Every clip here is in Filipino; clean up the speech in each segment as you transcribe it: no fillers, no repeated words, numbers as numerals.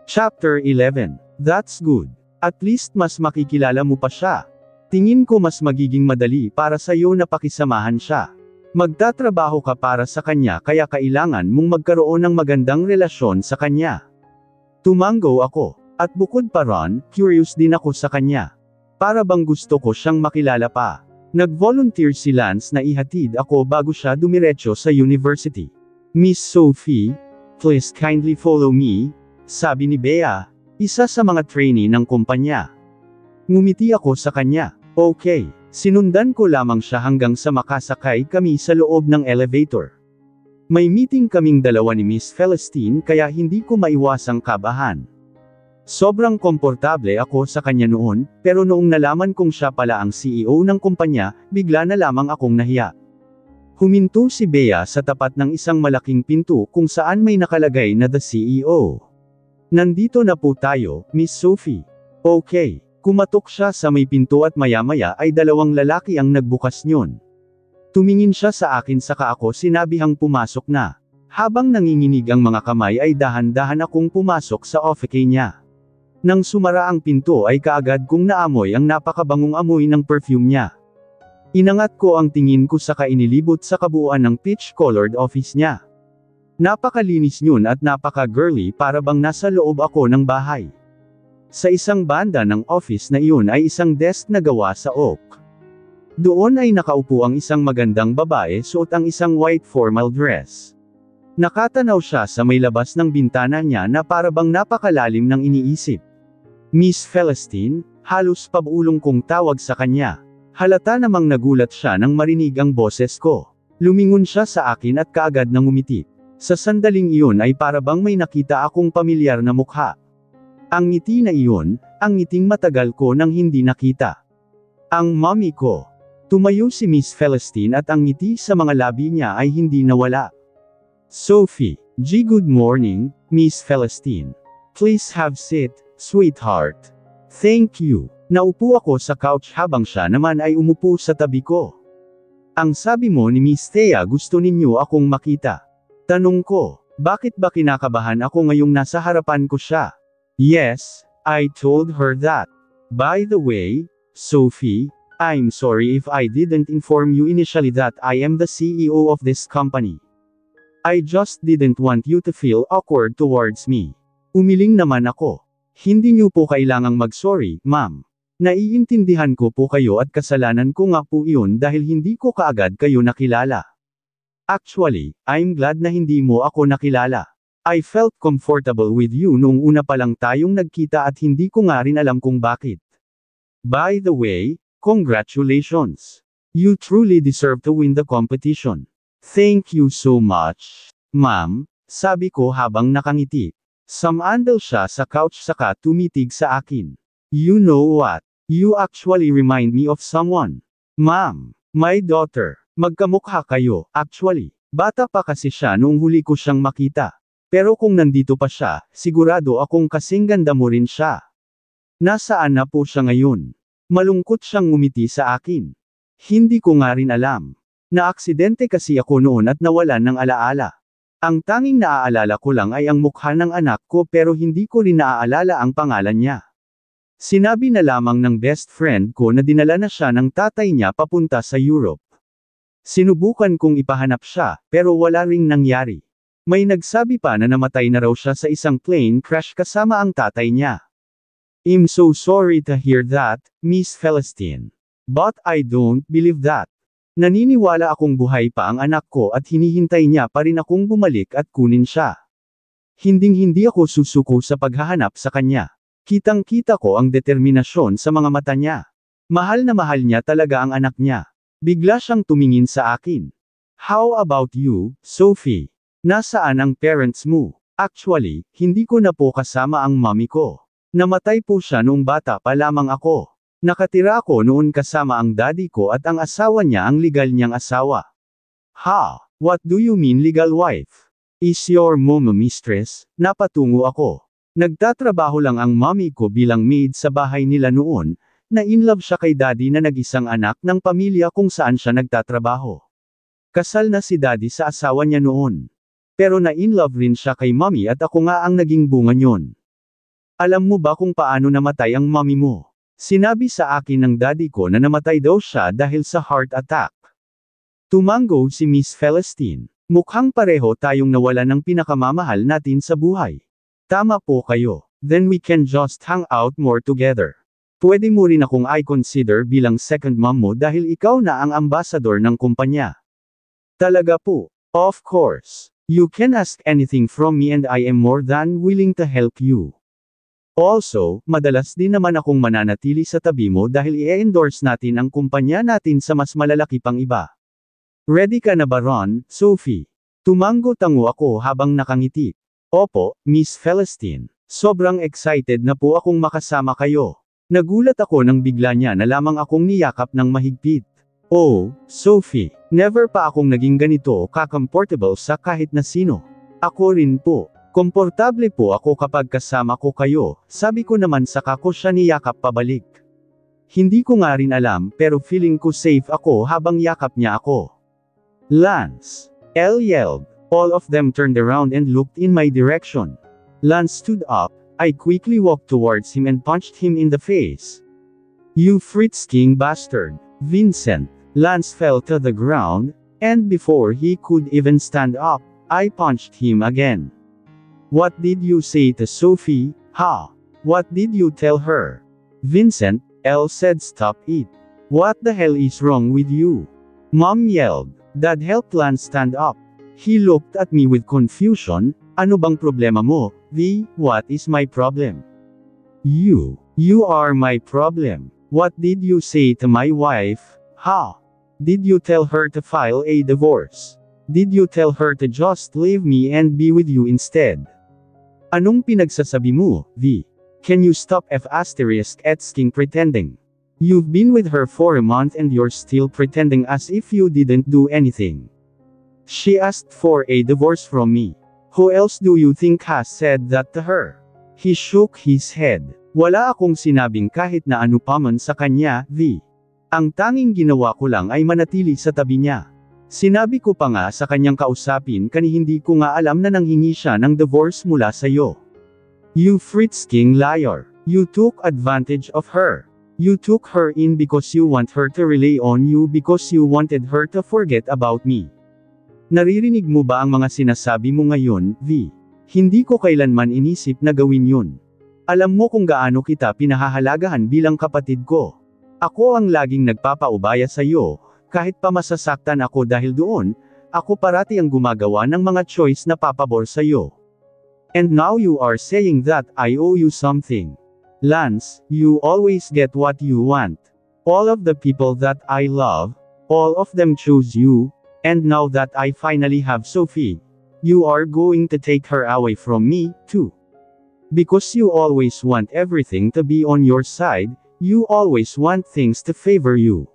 Chapter 11. That's good. At least mas makikilala mo pa siya. Tingin ko mas magiging madali para sa'yo na pakisamahan siya. Magtatrabaho ka para sa kanya kaya kailangan mong magkaroon ng magandang relasyon sa kanya. Tumango ako. At bukod pa ron, curious din ako sa kanya. Para bang gusto ko siyang makilala pa. Nag-volunteer si Lance na ihatid ako bago siya dumiretso sa university. Miss Sophie, please kindly follow me, sabi ni Bea, isa sa mga trainee ng kumpanya. Ngumiti ako sa kanya. Okay, sinundan ko lamang siya hanggang sa makasakay kami sa loob ng elevator. May meeting kaming dalawa ni Miss Celestine kaya hindi ko maiwasang kabahan. Sobrang komportable ako sa kanya noon, pero noong nalaman kong siya pala ang CEO ng kumpanya, bigla na lamang akong nahiya. Huminto si Bea sa tapat ng isang malaking pinto kung saan may nakalagay na the CEO. Nandito na po tayo, Miss Sophie. Okay. Kumatok siya sa may pinto at maya-maya ay dalawang lalaki ang nagbukas niyon. Tumingin siya sa akin saka ako sinabihang pumasok na. Habang nanginginig ang mga kamay ay dahan-dahan akong pumasok sa office niya. Nang sumara ang pinto ay kaagad kong naamoy ang napakabangong amoy ng perfume niya. Inangat ko ang tingin ko saka inilibot sa kabuuan ng peach-colored office niya. Napakalinis niyon at napaka-girly para bang nasa loob ako ng bahay. Sa isang banda ng office na iyon ay isang desk na gawa sa oak. Doon ay nakaupo ang isang magandang babae suot ang isang white formal dress. Nakatanaw siya sa may labas ng bintana niya na para bang napakalalim ng iniisip. Miss Celestine, halos pabulong kong tawag sa kanya. Halata namang nagulat siya nang marinig ang boses ko. Lumingon siya sa akin at kaagad nang ngumiti. Sa sandaling iyon ay para bang may nakita akong pamilyar na mukha. Ang ngiti na iyon, ang ngiting matagal ko nang hindi nakita. Ang mommy ko. Tumayo si Miss Celestine at ang ngiti sa mga labi niya ay hindi nawala. Sophie, good morning, Miss Celestine. Please have seat, sweetheart. Thank you. Naupo ako sa couch habang siya naman ay umupo sa tabi ko. Ang sabi mo ni Miss Thea gusto ninyo akong makita. Tanong ko, bakit ba kinakabahan ako ngayong nasa harapan ko siya? Yes, I told her that. By the way, Sophie, I'm sorry if I didn't inform you initially that I am the CEO of this company. I just didn't want you to feel awkward towards me. Umiling naman ako. Hindi niyo po kailangang mag-sorry, ma'am. Naiintindihan ko po kayo at kasalanan ko nga po iyon dahil hindi ko kaagad kayo nakilala. Actually, I'm glad na hindi mo ako nakilala. I felt comfortable with you noong una pa lang tayong nagkita at hindi ko nga rin alam kung bakit. By the way, congratulations. You truly deserve to win the competition. Thank you so much, ma'am, sabi ko habang nakangiti. Sumandal siya sa couch saka tumitig sa akin. You know what? You actually remind me of someone. Ma'am, my daughter. Magkamukha kayo, actually. Bata pa kasi siya noong huli ko siyang makita. Pero kung nandito pa siya, sigurado akong kasing ganda mo rin siya. Nasaan na po siya ngayon? Malungkot siyang ngumiti sa akin. Hindi ko nga rin alam. Naaksidente kasi ako noon at nawalan ng alaala. Ang tanging naaalala ko lang ay ang mukha ng anak ko pero hindi ko rin naaalala ang pangalan niya. Sinabi na lamang ng best friend ko na dinala na siya ng tatay niya papunta sa Europe. Sinubukan kong ipahanap siya, pero wala ring nangyari. May nagsabi pa na namatay na raw siya sa isang plane crash kasama ang tatay niya. I'm so sorry to hear that, Miss Celestine. But I don't believe that. Naniniwala akong buhay pa ang anak ko at hinihintay niya pa rin akong bumalik at kunin siya. Hinding-hindi ako susuko sa paghahanap sa kanya. Kitang-kita ko ang determinasyon sa mga mata niya. Mahal na mahal niya talaga ang anak niya. Bigla siyang tumingin sa akin. How about you, Sophie? Nasaan ang parents mo? Actually, hindi ko na po kasama ang mommy ko. Namatay po siya noong bata pa lamang ako. Nakatira ako noon kasama ang daddy ko at ang asawa niya ang legal niyang asawa. Ha? What do you mean legal wife? Is your mom a mistress? Napatungo ako. Nagtatrabaho lang ang mommy ko bilang maid sa bahay nila noon, na in love siya kay daddy na nag-isang anak ng pamilya kung saan siya nagtatrabaho. Kasal na si daddy sa asawa niya noon. Pero na in love rin siya kay mommy at ako nga ang naging bunga niyon. Alam mo ba kung paano namatay ang mommy mo? Sinabi sa akin ng daddy ko na namatay daw siya dahil sa heart attack. Tumango si Miss Celestine. Mukhang pareho tayong nawala ng pinakamamahal natin sa buhay. Tama po kayo. Then we can just hang out more together. Pwede mo rin akong i-consider bilang second mom mo dahil ikaw na ang ambassador ng kumpanya. Talaga po. Of course. You can ask anything from me and I am more than willing to help you. Also, madalas din naman akong mananatili sa tabi mo dahil i-endorse natin ang kumpanya natin sa mas malalaki pang iba. Ready ka na ba Ron, Sophie? Tumango-tango ako habang nakangiti. Opo, Miss Celestine. Sobrang excited na po akong makasama kayo. Nagulat ako nang bigla niya na lamang akong niyakap ng mahigpit. Oh, Sophie, never pa akong naging ganito ka-comfortable sa kahit na sino. Ako rin po. Komportable po ako kapag kasama ko kayo, sabi ko naman saka ko siya niyakap pabalik. Hindi ko nga rin alam pero feeling ko safe ako habang yakap niya ako. Lance! Elle yelled. All of them turned around and looked in my direction. Lance stood up. I quickly walked towards him and punched him in the face. You fritz-king bastard! Vincent! Lance fell to the ground, and before he could even stand up, I punched him again. What did you say to Sophie, huh? What did you tell her? Vincent, Elle said stop it. What the hell is wrong with you? Mom yelled. Dad helped Lance stand up. He looked at me with confusion. Ano bang problema mo, V? What is my problem? You are my problem. What did you say to my wife, huh? Did you tell her to file a divorce? Did you tell her to just leave me and be with you instead? Anong pinagsasabi mo, V? Can you stop asking pretending? You've been with her for a month and you're still pretending as if you didn't do anything. She asked for a divorce from me. Who else do you think has said that to her? He shook his head. Wala akong sinabing kahit na ano pa man sa kanya, V. Ang tanging ginawa ko lang ay manatili sa tabi niya. Sinabi ko pa nga sa kanyang kausapin kani hindi ko nga alam na nanghingi siya ng divorce mula sa iyo. You fritz-king liar. You took advantage of her. You took her in because you want her to rely on you because you wanted her to forget about me. Naririnig mo ba ang mga sinasabi mo ngayon, V? Hindi ko kailanman inisip na gawin yun. Alam mo kung gaano kita pinahahalagahan bilang kapatid ko. Ako ang laging nagpapaubaya sa iyo, kahit pa masasaktan ako dahil doon, ako parati ang gumagawa ng mga choice na papabor sa iyo. And now you are saying that I owe you something. Lance, you always get what you want. All of the people that I love, all of them choose you, and now that I finally have Sophie, you are going to take her away from me, too. Because you always want everything to be on your side, you always want things to favor you.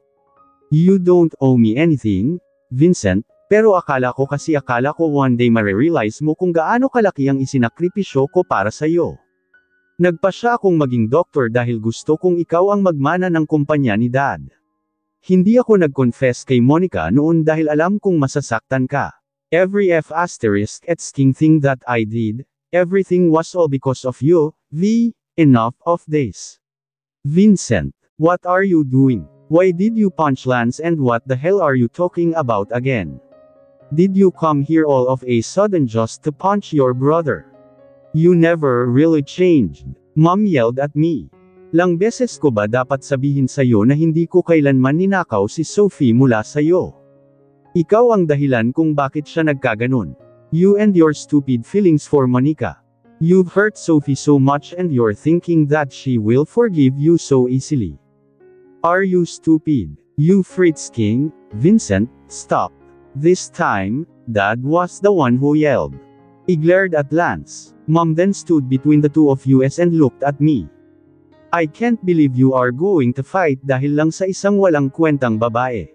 You don't owe me anything, Vincent, pero akala ko one day marirealize mo kung gaano kalaki ang isinakripisyo ko para sa iyo. Nagpasya akong maging doktor dahil gusto kong ikaw ang magmana ng kumpanya ni Dad. Hindi ako nag-confess kay Monica noon dahil alam kong masasaktan ka. Every thing that I did, everything was all because of you, V. Enough of this. Vincent, what are you doing? Why did you punch Lance and what the hell are you talking about again? Did you come here all of a sudden just to punch your brother? You never really changed. Mom yelled at me. Lang beses ko ba dapat sabihin sa'yo na hindi ko kailanman ninakaw si Sophie mula sa'yo? Ikaw ang dahilan kung bakit siya nagkaganon. You and your stupid feelings for Monica. You've hurt Sophie so much and you're thinking that she will forgive you so easily. Are you stupid? You fritz-king? Vincent, stop. This time, Dad was the one who yelled. He glared at Lance. Mom then stood between the two of you and looked at me. I can't believe you are going to fight dahil lang sa isang walang kwentang babae.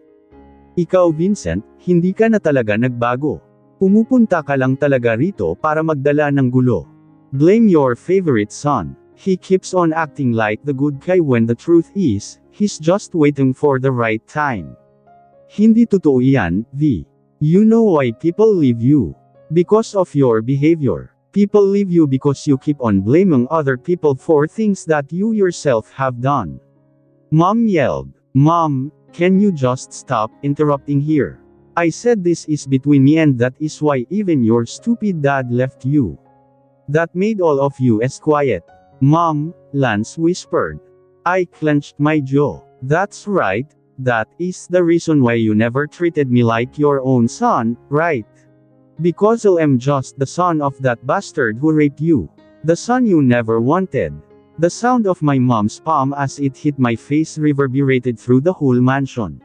Ikaw Vincent, hindi ka na talaga nagbago. Pumupunta ka lang talaga rito para magdala ng gulo. Blame your favorite son. He keeps on acting like the good guy when the truth is, he's just waiting for the right time. Hindi totoo yan, V. You know why people leave you. Because of your behavior. People leave you because you keep on blaming other people for things that you yourself have done. Mom yelled. Mom, can you just stop interrupting here? I said this is between me and that is why even your stupid dad left you. That made all of you as quiet. Mom, Lance whispered. I clenched my jaw. That's right, that is the reason why you never treated me like your own son, right? Because I'm just the son of that bastard who raped you. The son you never wanted. The sound of my mom's palm as it hit my face reverberated through the whole mansion.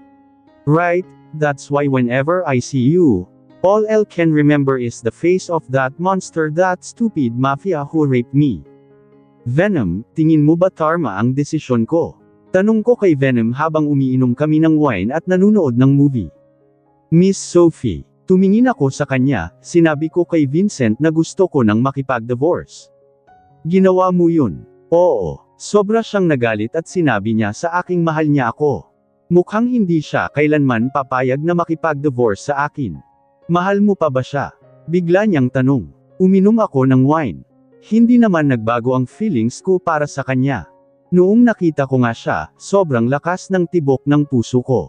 Right, that's why whenever I see you, all I can remember is the face of that monster, that stupid mafia who raped me. Venom, tingin mo ba tama ang desisyon ko? Tanong ko kay Venom habang umiinom kami ng wine at nanunood ng movie. Miss Sophie, tumingin ako sa kanya, sinabi ko kay Vincent na gusto ko nang makipag-divorce. Ginawa mo yun. Oo, sobra siyang nagalit at sinabi niya sa aking mahal niya ako. Mukhang hindi siya kailanman papayag na makipag-divorce sa akin. Mahal mo pa ba siya? Bigla niyang tanong. Uminom ako ng wine. Hindi naman nagbago ang feelings ko para sa kanya. Noong nakita ko nga siya, sobrang lakas ng tibok ng puso ko.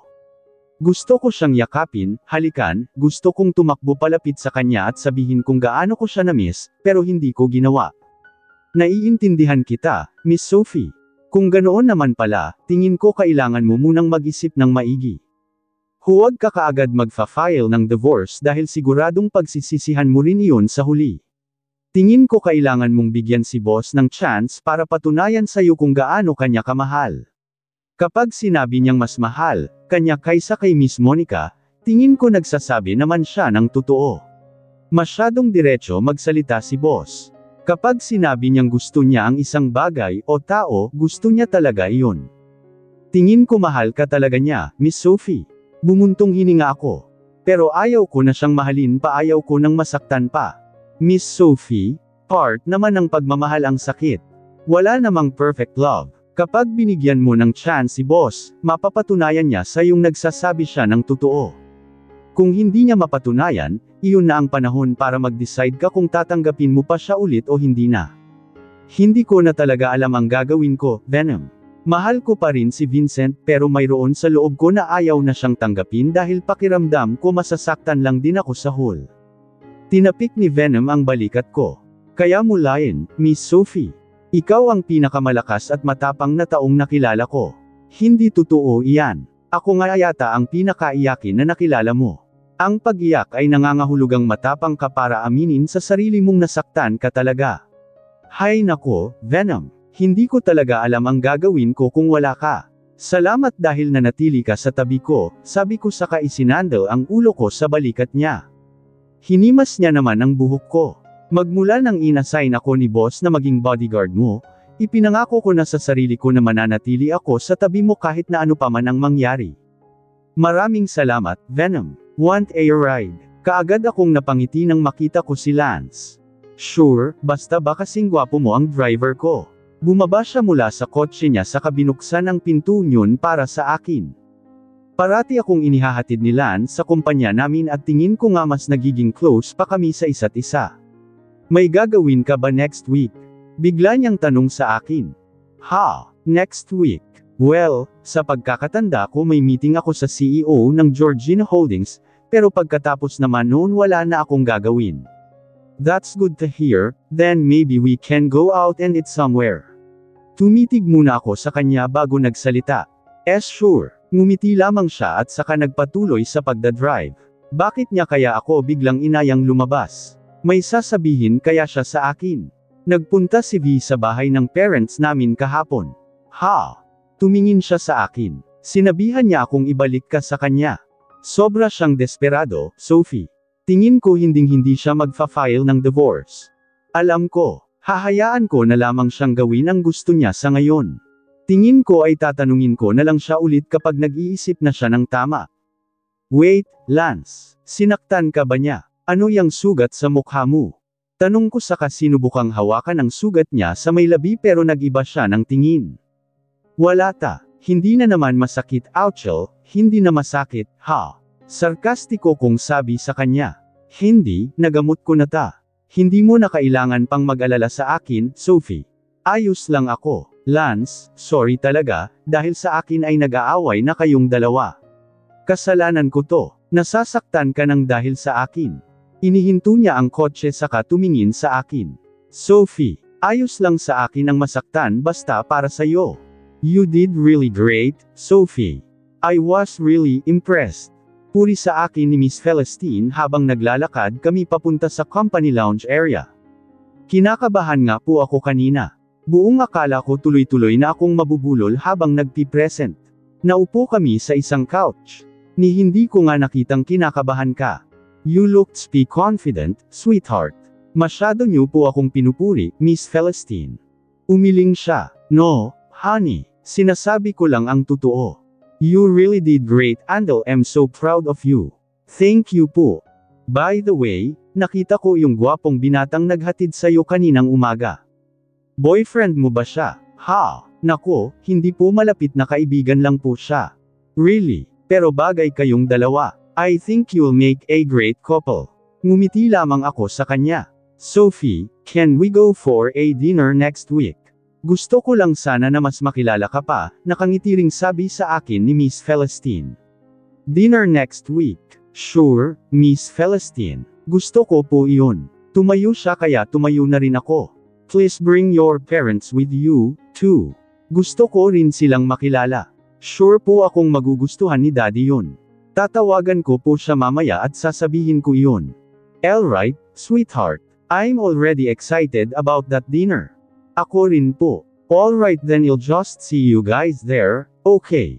Gusto ko siyang yakapin, halikan, gusto kong tumakbo palapit sa kanya at sabihin kung gaano ko siya na-miss, pero hindi ko ginawa. Naiintindihan kita, Miss Sophie. Kung ganoon naman pala, tingin ko kailangan mo munang mag-isip ng maigi. Huwag ka kaagad magfa-file ng divorce dahil siguradong pagsisisihan mo rin iyon sa huli. Tingin ko kailangan mong bigyan si boss ng chance para patunayan sa'yo kung gaano kanya kamahal. Kapag sinabi niyang mas mahal kanya kaysa kay Miss Monica, tingin ko nagsasabi naman siya ng totoo. Masyadong diretso magsalita si boss. Kapag sinabi niyang gusto niya ang isang bagay o tao, gusto niya talaga iyon. Tingin ko mahal ka talaga niya, Miss Sophie. Bumuntong hininga ako. Pero ayaw ko na siyang mahalin pa, ayaw ko nang masaktan pa. Miss Sophie, part naman ng pagmamahal ang sakit. Wala namang perfect love. Kapag binigyan mo ng chance si boss, mapapatunayan niya sa iyong nagsasabi siya ng totoo. Kung hindi niya mapatunayan, iyon na ang panahon para mag-decide ka kung tatanggapin mo pa siya ulit o hindi na. Hindi ko na talaga alam ang gagawin ko, Venom. Mahal ko pa rin si Vincent pero mayroon sa loob ko na ayaw na siyang tanggapin dahil pakiramdam ko masasaktan lang din ako sa hole. Tinapik ni Venom ang balikat ko. Kaya mulayan, Miss Sophie. Ikaw ang pinakamalakas at matapang na taong nakilala ko. Hindi totoo iyan. Ako nga yata ang pinakaiyakin na nakilala mo. Ang pag-iyak ay nangangahulugang matapang ka para aminin sa sarili mong nasaktan ka talaga. Hay nako, Venom. Hindi ko talaga alam ang gagawin ko kung wala ka. Salamat dahil nanatili ka sa tabi ko, sabi ko saka isinandal ang ulo ko sa balikat niya. Hinimas niya naman ang buhok ko. Magmula nang inassign ako ni boss na maging bodyguard mo, ipinangako ko na sa sarili ko na mananatili ako sa tabi mo kahit na ano pa man ang mangyari. Maraming salamat, Venom. Want a ride? Kaagad akong napangiti nang makita ko si Lance. Sure, basta ba kasing gwapo mo ang driver ko. Bumaba siya mula sa kotse niya saka binuksan ang pinto niyon para sa akin. Parati akong inihahatid ni Lance sa kumpanya namin at tingin ko nga mas nagiging close pa kami sa isa't isa. May gagawin ka ba next week? Bigla niyang tanong sa akin. Ha, next week? Well, sa pagkakatanda ko may meeting ako sa CEO ng Georgina Holdings, pero pagkatapos naman noon wala na akong gagawin. That's good to hear, then maybe we can go out and eat somewhere. Tumitig muna ako sa kanya bago nagsalita. Sure. Ngumiti lamang siya at saka nagpatuloy sa pagdadrive. Bakit niya kaya ako biglang inayang lumabas? May sasabihin kaya siya sa akin. Nagpunta si V sa bahay ng parents namin kahapon. Ha? Tumingin siya sa akin. Sinabihan niya akong ibalik ka sa kanya. Sobra siyang desperado, Sophie. Tingin ko hinding-hindi siya magfa-file ng divorce. Alam ko, hahayaan ko na lamang siyang gawin ang gusto niya sa ngayon. Tingin ko ay tatanungin ko na lang siya ulit kapag nag-iisip na siya ng tama. Wait, Lance. Sinaktan ka ba niya? Ano yang sugat sa mukha mo? Tanong ko saka sinubukang hawakan ang sugat niya sa may labi pero nag-iba siya ng tingin. Wala ta. Hindi na naman masakit, Ouchel, hindi na masakit, ha? Sarkastiko kong sabi sa kanya. Hindi, nagamot ko na ta. Hindi mo na kailangan pang mag-alala sa akin, Sophie. Ayos lang ako. Lance, sorry talaga, dahil sa akin ay nag-aaway na kayong dalawa. Kasalanan ko to. Nasasaktan ka ng dahil sa akin. Inihinto niya ang kotse saka tumingin sa akin. Sophie, ayos lang sa akin ang masaktan basta para sa'yo. You did really great, Sophie. I was really impressed. Puri sa akin ni Miss Celestine habang naglalakad kami papunta sa company lounge area. Kinakabahan nga po ako kanina. Buong akala ko tuloy-tuloy na akong mabubulol habang nagpi-present. Naupo kami sa isang couch. Ni hindi ko nga nakitang kinakabahan ka. You looked confident, sweetheart. Masyado niyo po akong pinupuri, Miss Celestine. Umiling siya. No, honey. Sinasabi ko lang ang totoo. You really did great and I'm so proud of you. Thank you po. By the way, nakita ko yung gwapong binatang naghatid sa'yo kaninang umaga. Boyfriend mo ba siya? Ha? Nako, hindi po malapit na kaibigan lang po siya. Really? Pero bagay kayong dalawa. I think you'll make a great couple. Ngumiti lamang ako sa kanya. Sophie, can we go for a dinner next week? Gusto ko lang sana na mas makilala ka pa, nakangiti ring sabi sa akin ni Miss Celestine. Dinner next week. Sure, Miss Celestine. Gusto ko po iyon. Tumayo siya kaya tumayo na rin ako. Please bring your parents with you, too. Gusto ko rin silang makilala. Sure po akong magugustuhan ni Daddy yun. Tatawagan ko po siya mamaya at sasabihin ko iyon. Alright, sweetheart. I'm already excited about that dinner. Ako rin po. Alright then I'll just see you guys there, okay.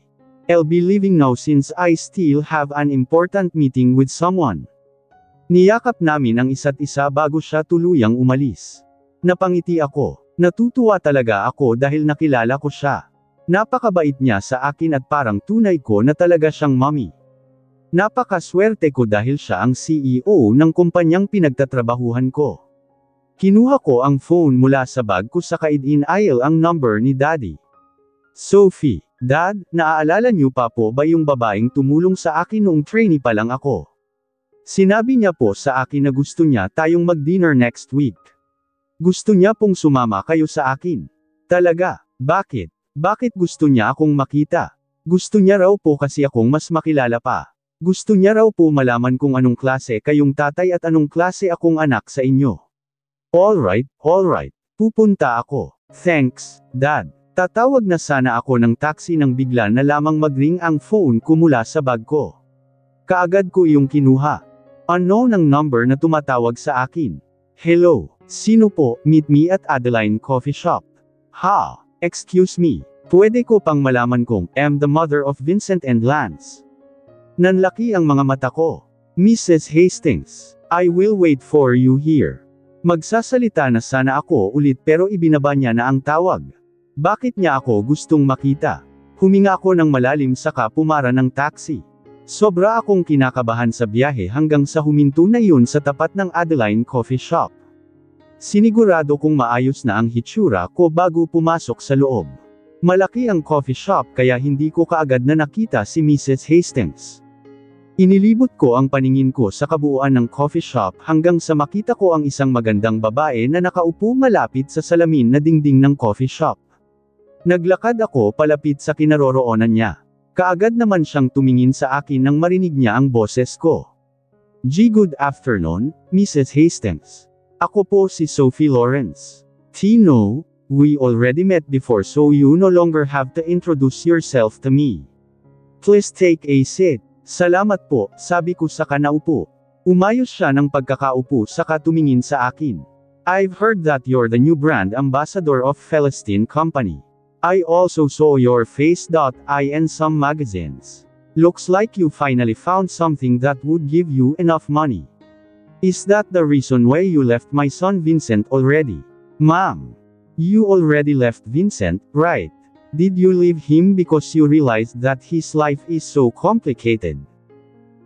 I'll be leaving now since I still have an important meeting with someone. Niyakap namin ang isa't isa bago siya tuluyang umalis. Napangiti ako. Natutuwa talaga ako dahil nakilala ko siya. Napakabait niya sa akin at parang tunay ko na talaga siyang mommy. Napakaswerte ko dahil siya ang CEO ng kumpanyang pinagtatrabahuhan ko. Kinuha ko ang phone mula sa bag ko saka in-dial ang number ni Daddy. Sophie, Dad, naaalala niyo pa po ba yung babaeng tumulong sa akin noong trainee pa lang ako? Sinabi niya po sa akin na gusto niya tayong mag-dinner next week. Gusto niya pong sumama kayo sa akin. Talaga, bakit? Bakit gusto niya akong makita? Gusto niya raw po kasi akong mas makilala pa. Gusto niya raw po malaman kung anong klase kayong tatay at anong klase akong anak sa inyo. Alright, pupunta ako. Thanks, Dad. Tatawag na sana ako ng taxi nang bigla na lamang mag-ring ang phone ko mula sa bag ko. Kaagad ko iyong kinuha. Unknown ang number na tumatawag sa akin. Hello, sino po? Meet me at Adeline Coffee Shop. Ha? Excuse me, pwede ko pang malaman kung I'm the mother of Vincent and Lance. Nanlaki ang mga mata ko. Mrs. Hastings, I will wait for you here. Magsasalita na sana ako ulit pero ibinaba niya na ang tawag. Bakit niya ako gustong makita? Huminga ako ng malalim saka pumara ng taxi. Sobra akong kinakabahan sa biyahe hanggang sa huminto na yun sa tapat ng Adeline Coffee Shop. Sinigurado kong maayos na ang hitsura ko bago pumasok sa loob. Malaki ang coffee shop kaya hindi ko kaagad na nakita si Mrs. Hastings. Inilibot ko ang paningin ko sa kabuuan ng coffee shop hanggang sa makita ko ang isang magandang babae na nakaupo malapit sa salamin na dingding ng coffee shop. Naglakad ako palapit sa kinaroroonan niya. Kaagad naman siyang tumingin sa akin nang marinig niya ang boses ko. Good afternoon, Mrs. Hastings. Ako po si Sophie Lawrence. Tino, we already met before so you no longer have to introduce yourself to me. Please take a seat. Salamat po, sabi ko sa kanaupo. Umayos siya ng pagkakaupo saka tumingin sa akin. I've heard that you're the new brand ambassador of Celestine Company. I also saw your face.in some magazines. Looks like you finally found something that would give you enough money. Is that the reason why you left my son Vincent already? Ma'am, you already left Vincent, right? Did you leave him because you realized that his life is so complicated?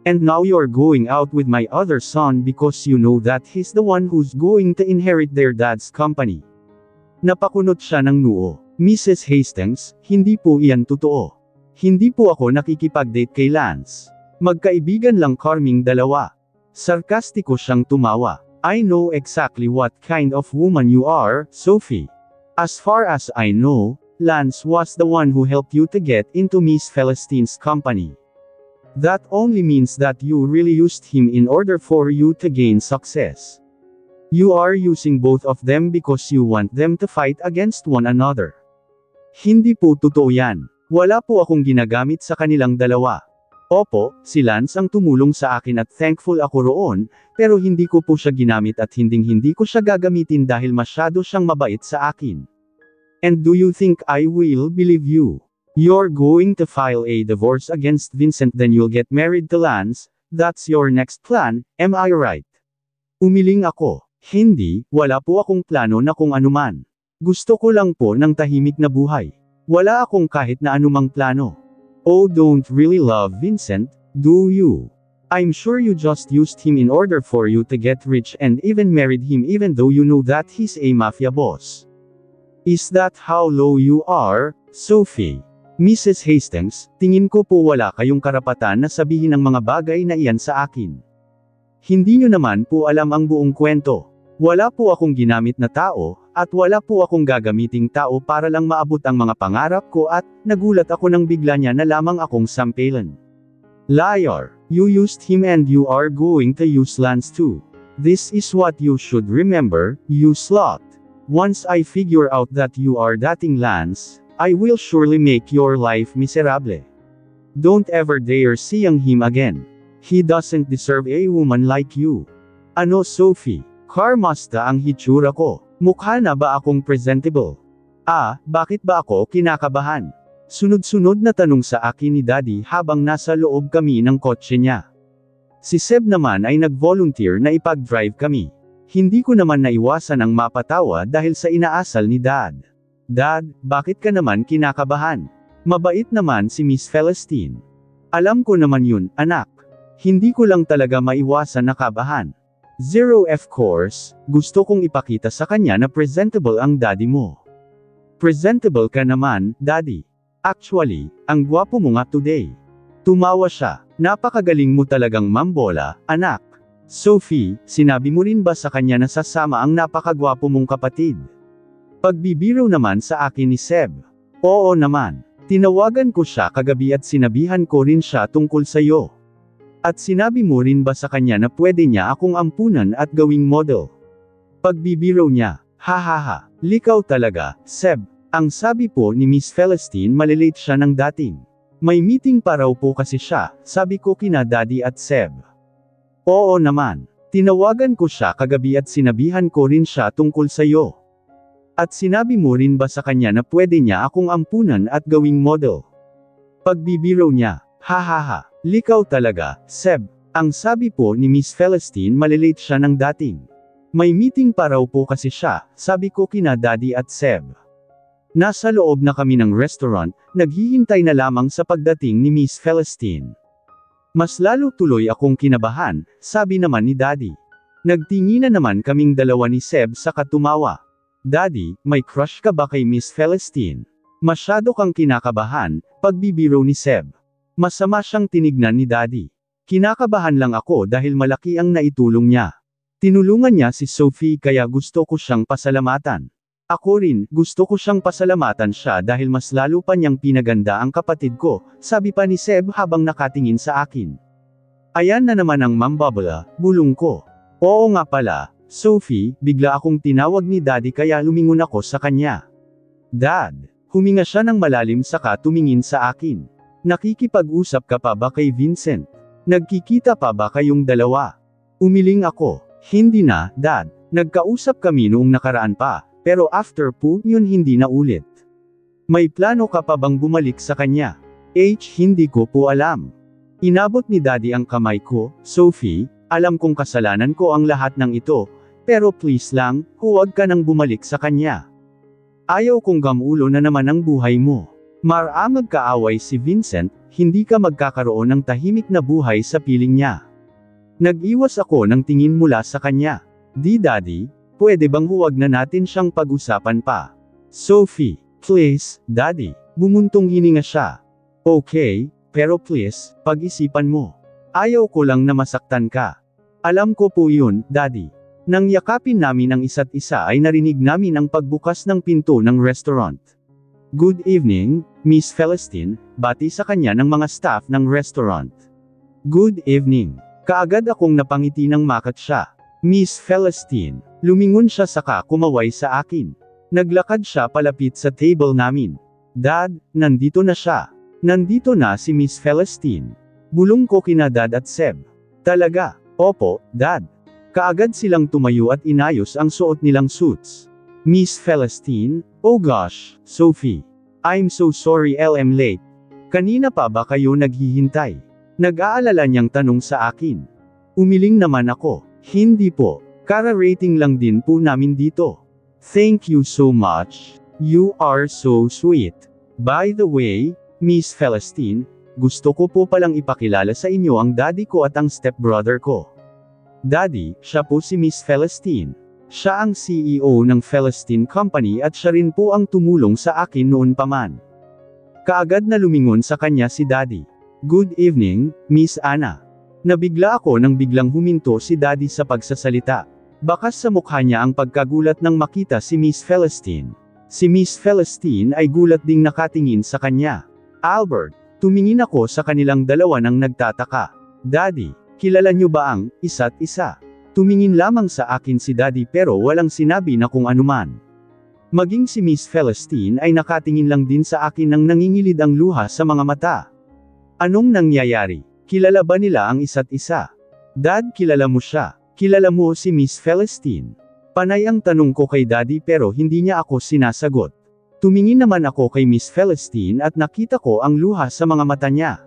And now you're going out with my other son because you know that he's the one who's going to inherit their dad's company. Napakunot siya ng noo. Mrs. Hastings, hindi po iyan totoo. Hindi po ako nakikipag-date kay Lance. Magkaibigan lang kaming dalawa. Sarkastiko siyang tumawa. I know exactly what kind of woman you are, Sophie. As far as I know, Lance was the one who helped you to get into Miss Celestine's company. That only means that you really used him in order for you to gain success. You are using both of them because you want them to fight against one another. Hindi po totoo yan. Wala po akong ginagamit sa kanilang dalawa. Opo, si Lance ang tumulong sa akin at thankful ako roon, pero hindi ko po siya ginamit at hindi ko siya gagamitin dahil masyado siyang mabait sa akin. And do you think I will believe you? You're going to file a divorce against Vincent, then you'll get married to Lance, that's your next plan, am I right? Umiling ako. Hindi, wala po akong plano na kung anuman. Gusto ko lang po ng tahimik na buhay. Wala akong kahit na anumang plano. Oh, don't really love Vincent, do you? I'm sure you just used him in order for you to get rich and even married him even though you know that he's a mafia boss. Is that how low you are, Sophie? Mrs. Hastings, tingin ko po wala kayong karapatan na sabihin ang mga bagay na iyan sa akin. Hindi nyo naman po alam ang buong kwento. Wala po akong ginamit na tao, at wala po akong gagamiting tao para lang maabot ang mga pangarap ko at, nagulat ako nang bigla niya na lamang akong sampelan. Liar! You used him and you are going to use Lance too. This is what you should remember, you slut. Once I figure out that you are dating Lance, I will surely make your life miserable. Don't ever dare seeing him again. He doesn't deserve a woman like you. Ano Sophie? Karmasta ang hitsura ko. Mukha na ba akong presentable? Bakit ba ako kinakabahan? Sunod-sunod na tanong sa akin ni Daddy habang nasa loob kami ng kotse niya. Si Seb naman ay nag-volunteer na ipag-drive kami. Hindi ko naman naiwasan ang mapatawa dahil sa inaasal ni Dad. Dad, bakit ka naman kinakabahan? Mabait naman si Miss Celestine. Alam ko naman yun, anak. Hindi ko lang talaga maiwasan na kabahan. Zero of course, gusto kong ipakita sa kanya na presentable ang daddy mo. Presentable ka naman, Daddy. Actually, ang gwapo mo nga today. Tumawa siya. Napakagaling mo talagang mambola, anak. Sophie, sinabi mo rin ba sa kanya na sasama ang napakagwapo mong kapatid? Pagbibiro naman sa akin ni Seb. Oo naman. Tinawagan ko siya kagabi at sinabihan ko rin siya tungkol sa'yo. At sinabi mo rin ba sa kanya na pwede niya akong ampunan at gawing model? Pagbibiro niya, hahaha, likaw talaga, Seb. Ang sabi po ni Miss Celestine malilate siya ng dating. May meeting pa raw po kasi siya, sabi ko kina Daddy at Seb. Oo naman. Tinawagan ko siya kagabi at sinabihan ko rin siya tungkol sa'yo. At sinabi mo rin ba sa kanya na pwede niya akong ampunan at gawing model? Pagbibiro niya, hahaha. Likaw talaga, Seb. Ang sabi po ni Miss Celestine malilate siya ng dating. May meeting pa raw po kasi siya, sabi ko kina Daddy at Seb. Nasa loob na kami ng restaurant, naghihintay na lamang sa pagdating ni Miss Celestine. Mas lalo tuloy akong kinabahan, sabi naman ni Daddy. Nagtinginan naman kaming dalawa ni Seb sa katumawa. Daddy, may crush ka ba kay Miss Celestine? Masyado kang kinakabahan, pagbibiro ni Seb. Masama siyang tinignan ni Daddy. Kinakabahan lang ako dahil malaki ang naitulong niya. Tinulungan niya si Sophie kaya gusto ko siyang pasalamatan. Ako rin, gusto ko siyang pasalamatan siya dahil mas lalo pa niyang pinaganda ang kapatid ko, sabi pa ni Seb habang nakatingin sa akin. Ayan na naman ang mambabala, bulong ko. Oo nga pala, Sophie, bigla akong tinawag ni Daddy kaya lumingon ako sa kanya. Dad, huminga siya ng malalim saka tumingin sa akin. Nakikipag-usap ka pa ba kay Vincent? Nagkikita pa ba kayong dalawa? Umiling ako. Hindi na, Dad. Nagkausap kami noong nakaraan pa, pero after po, yun hindi na ulit. May plano ka pa bang bumalik sa kanya? Hindi ko po alam. Inabot ni Daddy ang kamay ko, Sophie, alam kong kasalanan ko ang lahat ng ito, pero please lang, huwag ka nang bumalik sa kanya. Ayaw kong gamulo na naman ang buhay mo. Maramag kaaway si Vincent, hindi ka magkakaroon ng tahimik na buhay sa piling niya. Nag-iwas ako ng tingin mula sa kanya. Di Daddy, pwede bang huwag na natin siyang pag-usapan pa? Sophie, please, Daddy. Bumuntong hininga siya. Okay, pero please, pag-isipan mo. Ayaw ko lang na masaktan ka. Alam ko po yun, Daddy. Nang yakapin namin ang isa't isa ay narinig namin ang pagbukas ng pinto ng restaurant. "Good evening, Miss Celestine," bati sa kanya ng mga staff ng restaurant. "Good evening." Kaagad akong napangiti ng makat siya. "Miss Celestine." Lumingon siya saka kumaway sa akin. Naglakad siya palapit sa table namin. "Dad, nandito na siya." "Nandito na si Miss Celestine." Bulong ko kina Dad at Seb. "Talaga?" "Opo, Dad." Kaagad silang tumayo at inayos ang suot nilang suits. "Miss Celestine? Oh gosh, Sophie. I'm so sorry I'm late. Kanina pa ba kayo naghihintay?" Nag-aalala niyang tanong sa akin. Umiling naman ako. "Hindi po. Kara-rating lang din po namin dito." "Thank you so much. You are so sweet. By the way, Miss Celestine, gusto ko po palang ipakilala sa inyo ang daddy ko at ang stepbrother ko." "Daddy, siya po si Miss Celestine. Siya ang CEO ng Celestine Company at siya rin po ang tumulong sa akin noon pa man." Kaagad na lumingon sa kanya si Daddy. "Good evening, Miss Anna." Nabigla ako nang biglang huminto si Daddy sa pagsasalita. Bakas sa mukha niya ang pagkagulat nang makita si Miss Celestine. Si Miss Celestine ay gulat ding nakatingin sa kanya. "Albert." Tumingin ako sa kanilang dalawa nang nagtataka. "Daddy, kilala niyo ba ang isa't isa?" Tumingin lamang sa akin si Daddy pero walang sinabi na kung anuman. Maging si Miss Celestine ay nakatingin lang din sa akin nang nangingilid ang luha sa mga mata. "Anong nangyayari? Kilala ba nila ang isa't isa?" "Dad, kilala mo siya. Kilala mo si Miss Celestine?" Panay ang tanong ko kay Daddy pero hindi niya ako sinasagot. Tumingin naman ako kay Miss Celestine at nakita ko ang luha sa mga mata niya.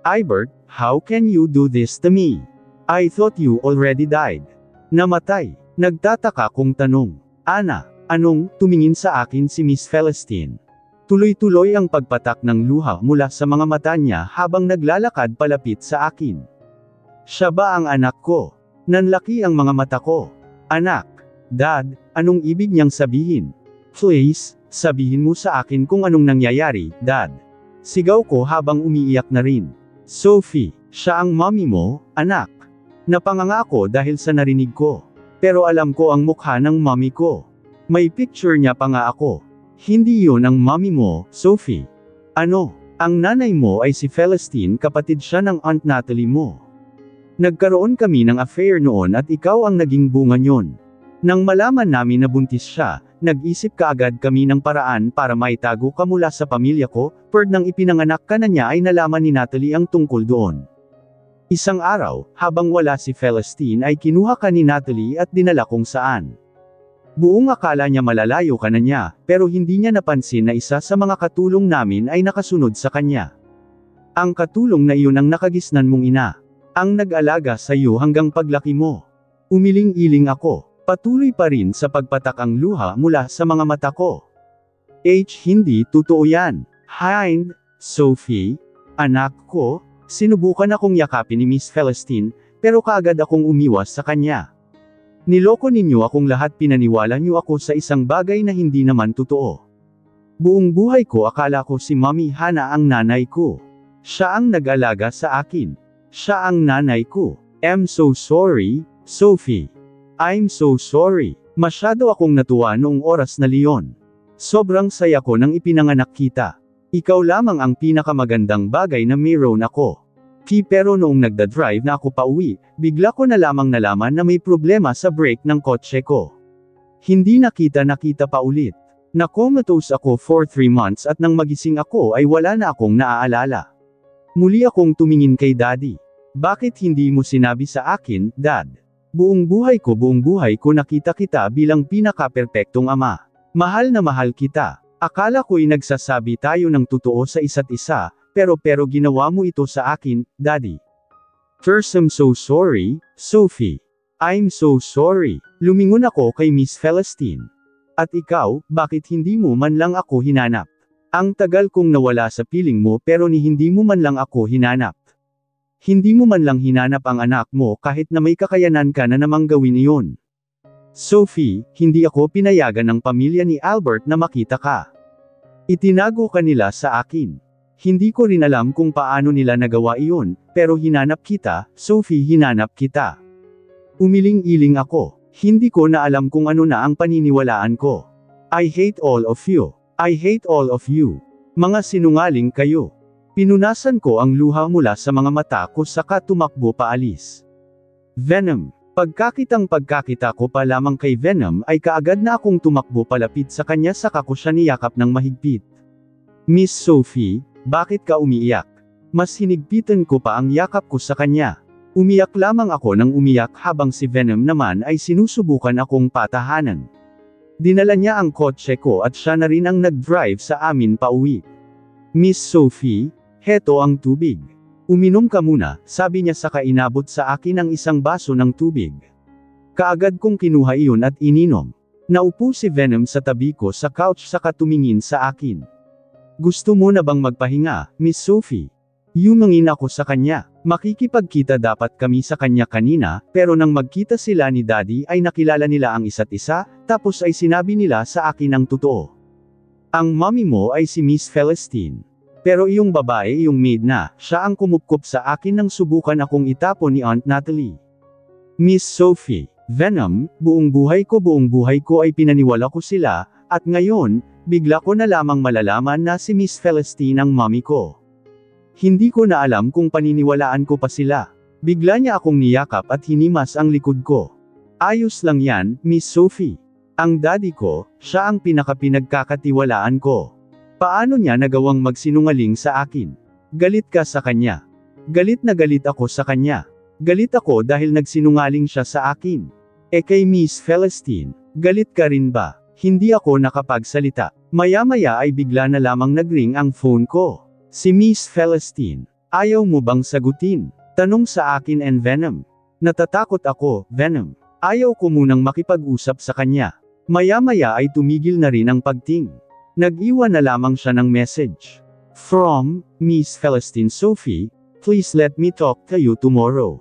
"Albert, how can you do this to me? I thought you already died." "Namatay?" Nagtataka kong tanong. "Ana, anong?" Tumingin sa akin si Miss Celestine. Tuloy-tuloy ang pagpatak ng luha mula sa mga mata niya habang naglalakad palapit sa akin. "Siya ba ang anak ko?" Nanlaki ang mga mata ko. "Anak? Dad, anong ibig niyang sabihin? Please, sabihin mo sa akin kung anong nangyayari, Dad." Sigaw ko habang umiiyak na rin. "Sophie, siya ang mommy mo, anak." Napanganga ako dahil sa narinig ko. Pero alam ko ang mukha ng mommy ko. May picture niya pa nga ako. "Hindi yun ang mommy mo, Sophie." "Ano? Ang nanay mo ay si Celestine, kapatid siya ng Aunt Natalie mo. Nagkaroon kami ng affair noon at ikaw ang naging bunga niyon. Nang malaman namin na buntis siya, nag-isip kaagad kami ng paraan para maitago ka mula sa pamilya ko, pero nang ipinanganak ka na niya ay nalaman ni Natalie ang tungkol doon. Isang araw, habang wala si Celestine ay kinuha ka ni Natalie at dinala kung saan. Buong akala niya malalayo ka na niya, pero hindi niya napansin na isa sa mga katulong namin ay nakasunod sa kanya. Ang katulong na iyon ang nakagisnan mong ina. Ang nag-alaga sa iyo hanggang paglaki mo." Umiling-iling ako. Patuloy pa rin sa pagpatak ang luha mula sa mga mata ko. Hindi totoo yan. "Hind, Sophie, anak ko." Sinubukan akong yakapin ni Miss Celestine, pero kaagad akong umiwas sa kanya. "Niloko ninyo akong lahat, pinaniwala niyo ako sa isang bagay na hindi naman totoo. Buong buhay ko akala ko si Mommy Hannah ang nanay ko. Siya ang nag-alaga sa akin. Siya ang nanay ko. I'm so sorry, Sophie. I'm so sorry." Masyado akong natuwa noong oras na liyon. Sobrang saya ko nang ipinanganak kita. Ikaw lamang ang pinakamagandang bagay na mayroon ako. Pero noong nagda-drive na ako pauwi, bigla ko na lamang nalaman na may problema sa brake ng kotse ko. Hindi nakita pa ulit. Nakomatose ako for 3 months at nang magising ako ay wala na akong naaalala. Muli akong tumingin kay Daddy. "Bakit hindi mo sinabi sa akin, Dad? Buong buhay ko nakita kita bilang pinaka-perpektong ama. Mahal na mahal kita. Akala ko'y nagsasabi tayo ng totoo sa isa't isa, pero ginawa mo ito sa akin, Daddy. First, I'm so sorry, Sophie. I'm so sorry." Lumingon ako kay Miss Celestine. "At ikaw, bakit hindi mo man lang ako hinanap? Ang tagal kong nawala sa piling mo pero hindi mo man lang ako hinanap. Hindi mo man lang hinanap ang anak mo kahit na may kakayanan ka na namang gawin iyon. Sophie, hindi ako pinayagan ng pamilya ni Albert na makita ka. Itinago ka nila sa akin. Hindi ko rin alam kung paano nila nagawa iyon, pero hinanap kita, Sophie, hinanap kita." Umiling-iling ako. Hindi ko na alam kung ano na ang paniniwalaan ko. I hate all of you. I hate all of you. Mga sinungaling kayo. Pinunasan ko ang luha mula sa mga mata ko saka tumakbo paalis. Venom. Pagkakita ko pa lamang kay Venom ay kaagad na akong tumakbo palapit sa kanya saka ko siya niyakap ng mahigpit. Miss Sophie, bakit ka umiiyak? Mas hinigpitan ko pa ang yakap ko sa kanya. Umiyak lamang ako ng umiyak habang si Venom naman ay sinusubukan akong patahanan. Dinala niya ang kotse ko at siya na rin ang nag-drive sa amin pauwi. Miss Sophie, heto ang tubig. Uminom ka muna, sabi niya saka inabot sa akin ang isang baso ng tubig. Kaagad kong kinuha iyon at ininom. Naupo si Venom sa tabi ko sa couch saka tumingin sa akin. Gusto mo na bang magpahinga, Miss Sophie? Yumangin ako sa kanya. Makikipagkita dapat kami sa kanya kanina, pero nang magkita sila ni Daddy ay nakilala nila ang isa't isa, tapos ay sinabi nila sa akin ang totoo. Ang mommy mo ay si Miss Celestine. Pero iyong babae yung maid na, siya ang kumupkop sa akin nang subukan akong itapon ni Aunt Natalie. Miss Sophie, Venom, buong buhay ko ay pinaniwala ko sila, at ngayon, bigla ko na lamang malalaman na si Miss Celestine ang mommy ko. Hindi ko na alam kung paniniwalaan ko pa sila. Bigla niya akong niyakap at hinimas ang likod ko. Ayos lang yan, Miss Sophie. Ang daddy ko, siya ang pinakapinagkakatiwalaan ko. Paano niya nagawang magsinungaling sa akin? Galit ka sa kanya. Galit na galit ako sa kanya. Galit ako dahil nagsinungaling siya sa akin. Kay Miss Celestine, galit ka rin ba? Hindi ako nakapagsalita. Maya-maya ay bigla na lamang nagring ang phone ko. Si Miss Celestine, ayaw mo bang sagutin? Tanong sa akin and Venom. Natatakot ako, Venom. Ayaw ko munang makipag-usap sa kanya. Maya-maya ay tumigil na rin ang pagting. Nag-iwan na lamang siya ng message. From, Miss Celestine Sophie, please let me talk to you tomorrow.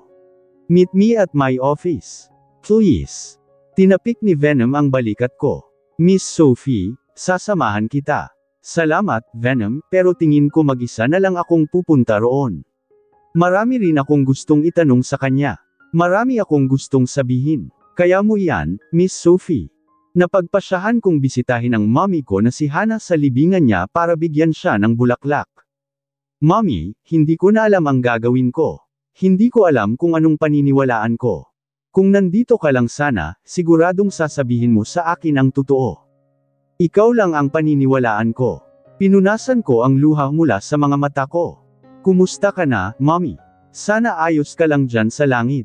Meet me at my office. Please. Tinapik ni Venom ang balikat ko. Miss Sophie, sasamahan kita. Salamat, Venom, pero tingin ko mag-isa na lang akong pupunta roon. Marami rin akong gustong itanong sa kanya. Marami akong gustong sabihin. Kaya mo yan, Miss Sophie. Napagpasyahan kong bisitahin ang mommy ko na si Hannah sa libingan niya para bigyan siya ng bulaklak. Mommy, hindi ko na alam ang gagawin ko. Hindi ko alam kung anong paniniwalaan ko. Kung nandito ka lang sana, siguradong sasabihin mo sa akin ang totoo. Ikaw lang ang paniniwalaan ko. Pinunasan ko ang luha mula sa mga mata ko. Kumusta ka na, mommy? Sana ayos ka lang dyan sa langit.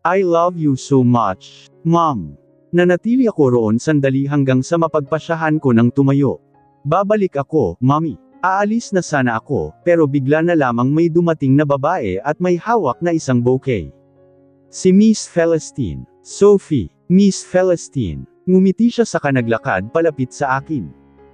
I love you so much, mom. Nanatili ako roon sandali hanggang sa mapagpasyahan ko ng tumayo. Babalik ako, mommy. Aalis na sana ako, pero bigla na lamang may dumating na babae at may hawak na isang bouquet. Si Miss Celestine. Sophie, Miss Celestine. Ngumiti siya sa kanaglakad palapit sa akin.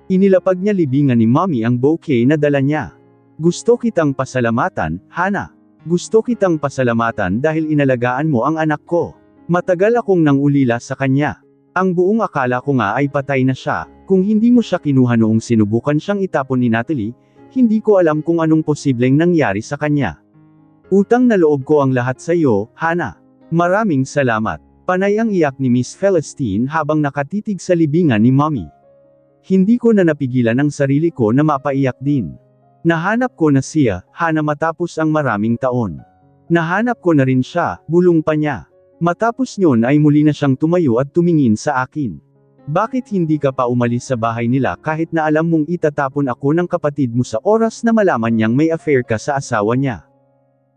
Inilapag niya libingan ni mommy ang bouquet na dala niya. Gusto kitang pasalamatan, Hannah. Gusto kitang pasalamatan dahil inalagaan mo ang anak ko. Matagal akong nangulila sa kanya. Ang buong akala ko nga ay patay na siya, kung hindi mo siya kinuha noong sinubukan siyang itapon ni Natalie, hindi ko alam kung anong posibleng nangyari sa kanya. Utang na loob ko ang lahat sa iyo, Hannah. Maraming salamat. Panay ang iyak ni Miss Celestine habang nakatitig sa libingan ni mommy. Hindi ko na napigilan ang sarili ko na mapaiyak din. Nahanap ko na siya, Hannah matapos ang maraming taon. Nahanap ko na rin siya, bulong pa niya. Matapos nyon ay muli na siyang tumayo at tumingin sa akin. Bakit hindi ka pa umalis sa bahay nila kahit na alam mong itatapon ako ng kapatid mo sa oras na malaman niyang may affair ka sa asawa niya?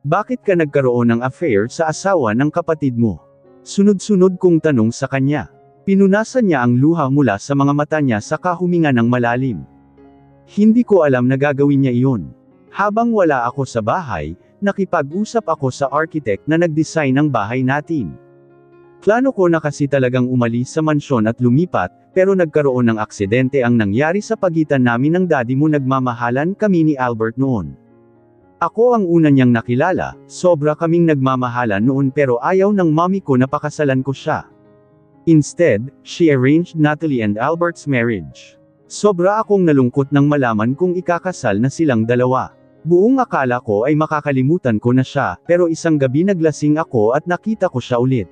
Bakit ka nagkaroon ng affair sa asawa ng kapatid mo? Sunod-sunod kong tanong sa kanya. Pinunasan niya ang luha mula sa mga mata niya saka huminga ng malalim. Hindi ko alam na gagawin niya iyon. Habang wala ako sa bahay, nakipag-usap ako sa architect na nag-design ng bahay natin. Plano ko na kasi talagang umalis sa mansyon at lumipat, pero nagkaroon ng aksidente ang nangyari sa pagitan namin ng daddy mo. Nagmamahalan kami ni Albert noon. Ako ang una niyang nakilala, sobra kaming nagmamahalan noon pero ayaw ng mommy ko na pakasalan ko siya. Instead, she arranged Natalie and Albert's marriage. Sobra akong nalungkot nang malaman kong ikakasal na silang dalawa. Buong akala ko ay makakalimutan ko na siya, pero isang gabi naglasing ako at nakita ko siya ulit.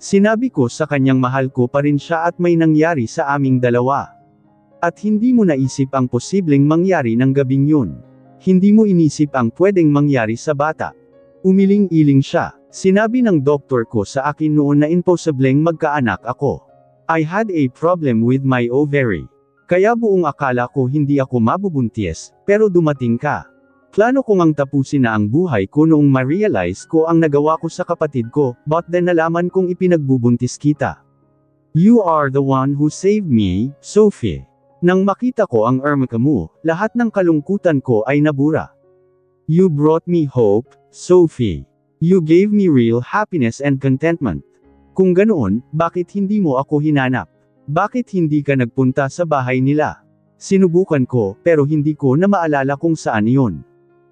Sinabi ko sa kanyang mahal ko pa rin siya at may nangyari sa aming dalawa. At hindi mo naisip ang posibleng mangyari ng gabing yun. Hindi mo inisip ang pwedeng mangyari sa bata. Umiling-iling siya. Sinabi ng doktor ko sa akin noon na imposibleng magkaanak ako. I had a problem with my ovary. Kaya buong akala ko hindi ako mabubuntis, pero dumating ka. Plano ko ngang tapusin na ang buhay ko noong ma-realize ko ang nagawa ko sa kapatid ko, but then nalaman kong ipinagbubuntis kita. You are the one who saved me, Sophie. Nang makita ko ang ermika mo, lahat ng kalungkutan ko ay nabura. You brought me hope, Sophie. You gave me real happiness and contentment. Kung ganoon, bakit hindi mo ako hinanap? Bakit hindi ka nagpunta sa bahay nila? Sinubukan ko, pero hindi ko na maalala kung saan iyon.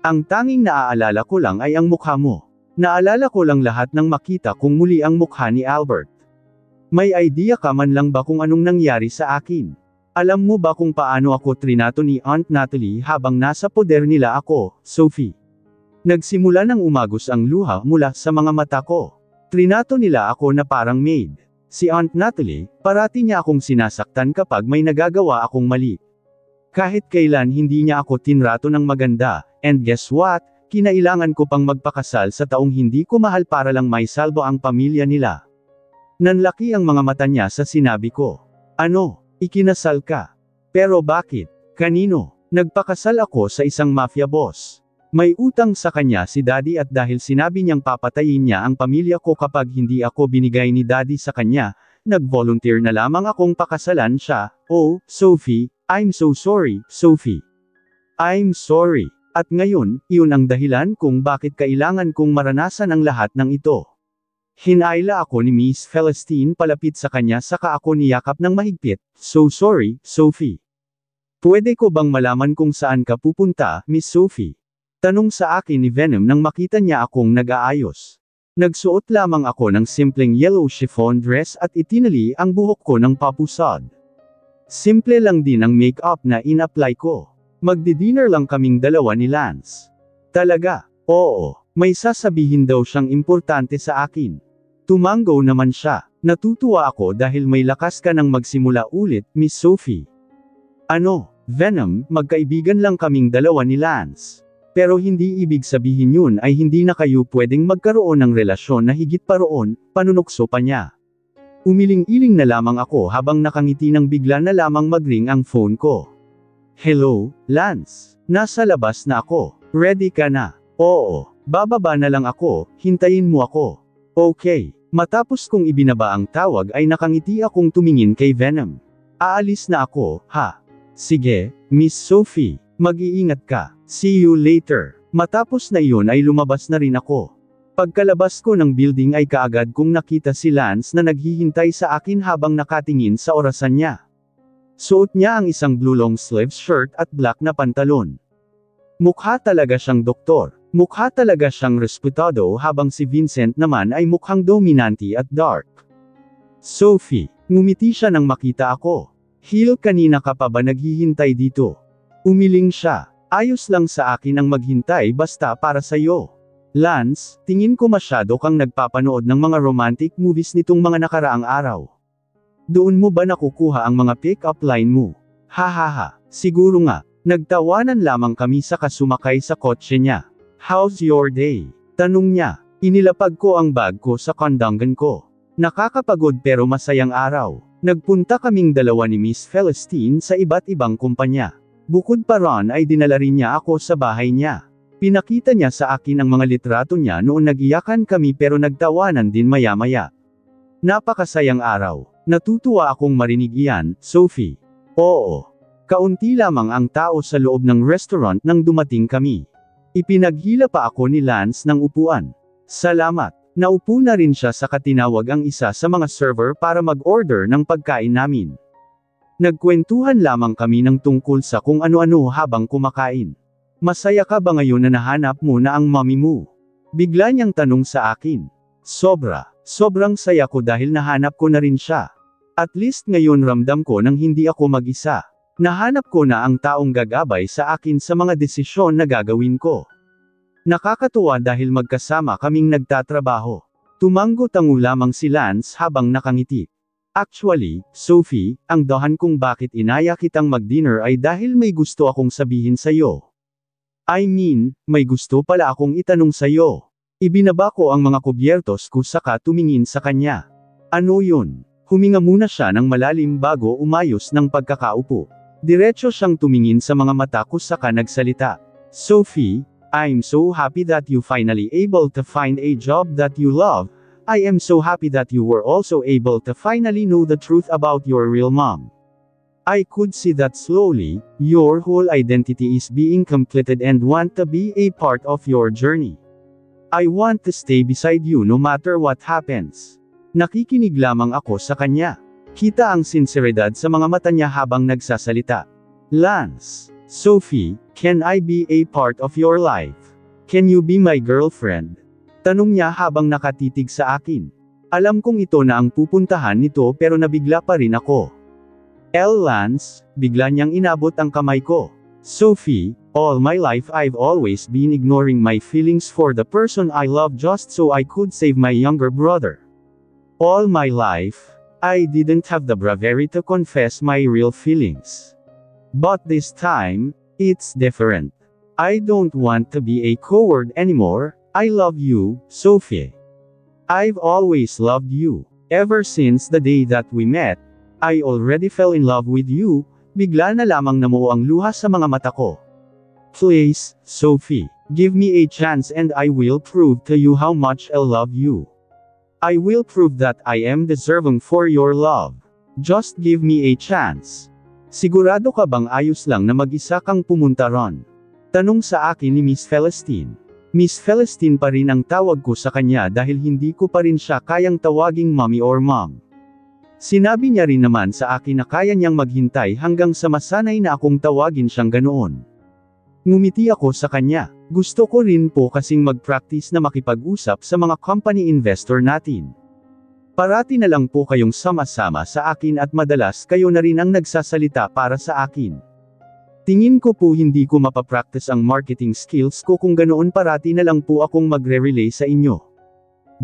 Ang tanging naaalala ko lang ay ang mukha mo. Naalala ko lang lahat ng makita kong muli ang mukha ni Albert. May idea ka man lang ba kung anong nangyari sa akin? Alam mo ba kung paano ako trinato ni Aunt Natalie habang nasa poder nila ako, Sophie? Nagsimula ng umagos ang luha mula sa mga mata ko. Trinato nila ako na parang maid. Si Aunt Natalie, parati niya akong sinasaktan kapag may nagagawa akong mali. Kahit kailan hindi niya ako tinrato ng maganda, and guess what? Kinailangan ko pang magpakasal sa taong hindi ko mahal para lang may salbo ang pamilya nila. Nanlaki ang mga mata niya sa sinabi ko. Ano? Ikinasal ka. Pero bakit? Kanino? Nagpakasal ako sa isang mafia boss. May utang sa kanya si Daddy at dahil sinabi niyang papatayin niya ang pamilya ko kapag hindi ako binigay ni Daddy sa kanya, nag-volunteer na lamang akong pakasalan siya. Oh, Sophie, I'm so sorry, Sophie. I'm sorry. At ngayon, iyon ang dahilan kung bakit kailangan kong maranasan ang lahat ng ito. Hinayla ako ni Miss Celestine palapit sa kanya saka ako niyakap ng mahigpit. So sorry, Sophie. Pwede ko bang malaman kung saan ka pupunta, Miss Sophie? Tanong sa akin ni Venom nang makita niya akong nag-aayos. Nagsuot lamang ako ng simpleng yellow chiffon dress at itinali ang buhok ko ng papusad. Simple lang din ang make-up na in-apply ko. Magdi-dinner lang kaming dalawa ni Lance. Talaga? Oo. May sasabihin daw siyang importante sa akin. Tumanggo naman siya. Natutuwa ako dahil may lakas ka nang magsimula ulit, Miss Sophie. Ano, Venom, magkaibigan lang kaming dalawa ni Lance. Pero hindi ibig sabihin yun ay hindi na kayo pwedeng magkaroon ng relasyon na higit pa roon, panunukso pa niya. Umiling-iling na lamang ako habang nakangiti nang bigla na lamang mag-ring ang phone ko. Hello, Lance. Nasa labas na ako. Ready ka na? Oo. Bababa na lang ako, hintayin mo ako. Okay. Matapos kong ibinaba ang tawag ay nakangiti akong tumingin kay Venom. Aalis na ako, ha? Sige, Miss Sophie, mag-iingat ka. See you later. Matapos na iyon ay lumabas na rin ako. Pagkalabas ko ng building ay kaagad kong nakita si Lance na naghihintay sa akin habang nakatingin sa orasan niya. Suot niya ang isang blue long sleeve shirt at black na pantalon. Mukha talaga siyang doktor. Mukha talaga siyang respetado habang si Vincent naman ay mukhang dominante at dark. Sophie, ngumiti siya nang makita ako. Hill, kanina ka pa ba naghihintay dito? Umiling siya. Ayos lang sa akin ang maghintay basta para sa'yo. Lance, tingin ko masyado kang nagpapanood ng mga romantic movies nitong mga nakaraang araw. Doon mo ba nakukuha ang mga pick-up line mo? Hahaha, siguro nga. Nagtawanan lamang kami sa kasumakay sa kotse niya. How's your day? Tanong niya. Inilapag ko ang bag ko sa kandangan ko. Nakakapagod pero masayang araw. Nagpunta kaming dalawa ni Miss Celestine sa iba't ibang kumpanya. Bukod pa ron ay dinala rin niya ako sa bahay niya. Pinakita niya sa akin ang mga litrato niya noon nag-iyakan kami pero nagtawanan din maya-maya. Napakasayang araw. Natutuwa akong marinig iyan, Sophie. Oo. Kaunti lamang ang tao sa loob ng restaurant nang dumating kami. Ipinaghila pa ako ni Lance ng upuan. Salamat. Naupo na rin siya sa katinawag ang isa sa mga server para mag-order ng pagkain namin. Nagkwentuhan lamang kami ng tungkol sa kung ano-ano habang kumakain. Masaya ka ba ngayon na nahanap mo na ang mommy mo? Bigla niyang tanong sa akin. Sobrang saya ko dahil nahanap ko na rin siya. At least ngayon ramdam ko nang hindi ako mag-isa. Nahanap ko na ang taong gagabay sa akin sa mga desisyon na gagawin ko. Nakakatuwa dahil magkasama kaming nagtatrabaho. Tumango-tango lamang si Lance habang nakangiti. Actually, Sophie, ang dahan kung bakit inaya kitang mag-dinner ay dahil may gusto akong sabihin sa'yo. I mean, may gusto pala akong itanong sa'yo. Ibinaba ko ang mga kubyertos ko saka tumingin sa kanya. Ano yun? Huminga muna siya ng malalim bago umayos ng pagkakaupo. Diretso siyang tumingin sa mga mata ko saka nagsalita. Sophie, I'm so happy that you finally able to find a job that you love. I am so happy that you were also able to finally know the truth about your real mom. I could see that slowly, your whole identity is being completed and want to be a part of your journey. I want to stay beside you no matter what happens. Nakikinig lamang ako sa kanya. Kita ang sinseridad sa mga mata niya habang nagsasalita. Lance, Sophie, can I be a part of your life? Can you be my girlfriend? Tanong niya habang nakatitig sa akin. Alam kong ito na ang pupuntahan nito pero nabigla pa rin ako. Lance, bigla niyang inabot ang kamay ko. Sophie, all my life I've always been ignoring my feelings for the person I love just so I could save my younger brother. All my life, I didn't have the bravery to confess my real feelings. But this time, it's different. I don't want to be a coward anymore. I love you, Sophie. I've always loved you. Ever since the day that we met, I already fell in love with you. Bigla na lamang namuo ang luha sa mga mata ko. Please, Sophie, give me a chance and I will prove to you how much I love you. I will prove that I am deserving for your love. Just give me a chance. Sigurado ka bang ayos lang na mag-isa kang pumunta ron? Tanong sa akin ni Miss Celestine. Miss Celestine pa rin ang tawag ko sa kanya dahil hindi ko pa rin siya kayang tawaging mommy or mom. Sinabi niya rin naman sa akin na kaya niyang maghintay hanggang sa masanay na akong tawagin siyang ganoon. Ngumiti ako sa kanya. Gusto ko rin po kasing mag-practice na makipag-usap sa mga company investor natin. Parati na lang po kayong sama-sama sa akin at madalas kayo na rin ang nagsasalita para sa akin. Tingin ko po hindi ko mapapractice ang marketing skills ko kung ganoon parati na lang po akong magre-relay sa inyo.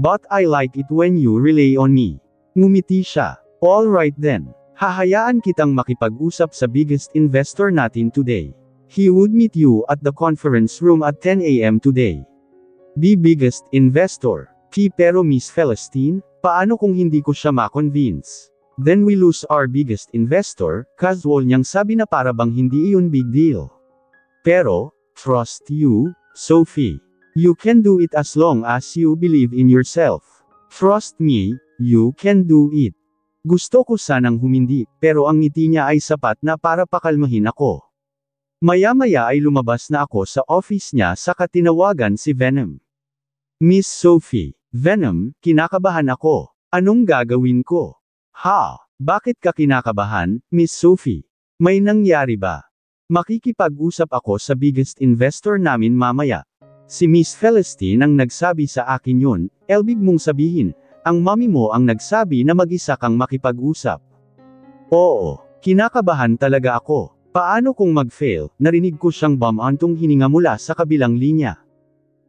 But I like it when you relay on me. Ngumiti siya. Alright then. Hahayaan kitang makipag-usap sa biggest investor natin today. He would meet you at the conference room at 10 a.m. today. Be biggest investor. Pero Miss Celestine, paano kung hindi ko siya ma-convince? Then we lose our biggest investor, casual niyang sabi na para bang hindi iyon big deal. Pero, trust you, Sophie. You can do it as long as you believe in yourself. Trust me, you can do it. Gusto ko sanang humindi, pero ang ngiti niya ay sapat na para pakalmahin ako. Maya-maya ay lumabas na ako sa office niya saka tinawagan si Venom. Miss Sophie, Venom, kinakabahan ako. Anong gagawin ko? Ha? Bakit ka kinakabahan, Miss Sophie? May nangyari ba? Makikipag-usap ako sa biggest investor namin mamaya. Si Miss Celestine ang nagsabi sa akin yun, elbig mong sabihin, ang mami mo ang nagsabi na mag-isa kang makipag-usap. Oo, kinakabahan talaga ako. Paano kung mag-fail? Narinig ko siyang bumantong hininga mula sa kabilang linya.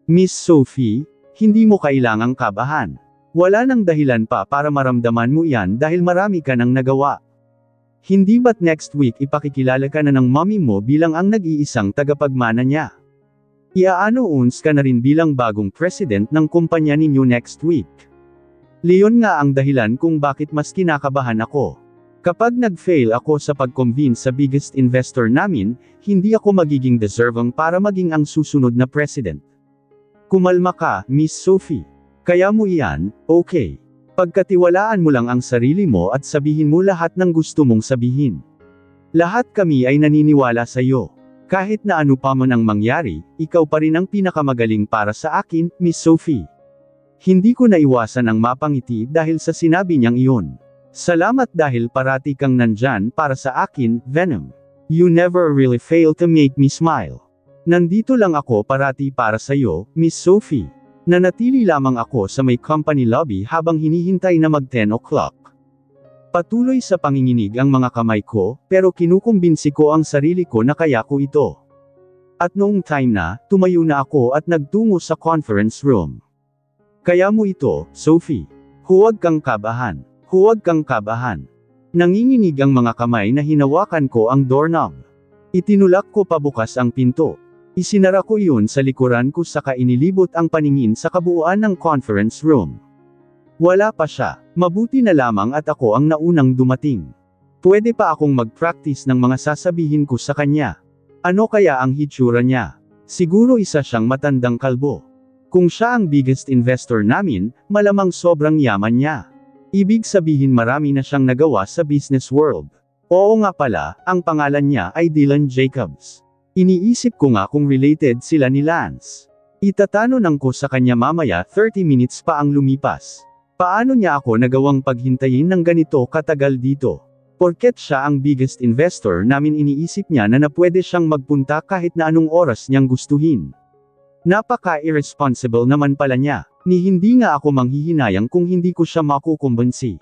Miss Sophie, hindi mo kailangang kabahan. Wala nang dahilan pa para maramdaman mo yan dahil marami ka nang nagawa. Hindi ba't next week ipakikilala ka na ng mommy mo bilang ang nag-iisang tagapagmana niya? Ia-announce ka na rin bilang bagong president ng kumpanya ninyo next week. Leon nga ang dahilan kung bakit mas kinakabahan ako. Kapag nag-fail ako sa pag-convince sa biggest investor namin, hindi ako magiging deserving para maging ang susunod na president. Kumalma ka, Miss Sophie. Kaya mo iyan, okay. Pagkatiwalaan mo lang ang sarili mo at sabihin mo lahat ng gusto mong sabihin. Lahat kami ay naniniwala sa iyo. Kahit na ano pa man ang mangyari, ikaw pa rin ang pinakamagaling para sa akin, Miss Sophie. Hindi ko naiwasan ang mapangiti dahil sa sinabi niyang iyon. Salamat dahil parati kang nandyan para sa akin, Venom. You never really fail to make me smile. Nandito lang ako parati para sa iyo, Miss Sophie. Nanatili lamang ako sa may company lobby habang hinihintay na mag 10 o'clock. Patuloy sa panginginig ang mga kamay ko, pero kinukumbinsi ko ang sarili ko na kaya ko ito. At noong time na, tumayo na ako at nagtungo sa conference room. Kaya mo ito, Sophie. Huwag kang kabahan. Huwag kang kabahan. Nanginginig ang mga kamay na hinawakan ko ang doorknob. Itinulak ko pabukas ang pinto. Isinara ko iyon sa likuran ko saka inilibot ang paningin sa kabuuan ng conference room. Wala pa siya. Mabuti na lamang at ako ang naunang dumating. Pwede pa akong mag-practice ng mga sasabihin ko sa kanya. Ano kaya ang hitsura niya? Siguro isa siyang matandang kalbo. Kung siya ang biggest investor namin, malamang sobrang yaman niya. Ibig sabihin marami na siyang nagawa sa business world. Oo nga pala, ang pangalan niya ay Dylan Jacobs. Iniisip ko nga kung related sila ni Lance. Itatanong ko sa kanya mamaya 30 minutes pa ang lumipas. Paano niya ako nagawang paghintayin ng ganito katagal dito? Porket siya ang biggest investor namin iniisip niya na pwede siyang magpunta kahit na anong oras niyang gustuhin. Napaka-irresponsible naman pala niya, ni hindi nga ako manghihinayang kung hindi ko siya makukumbinsi.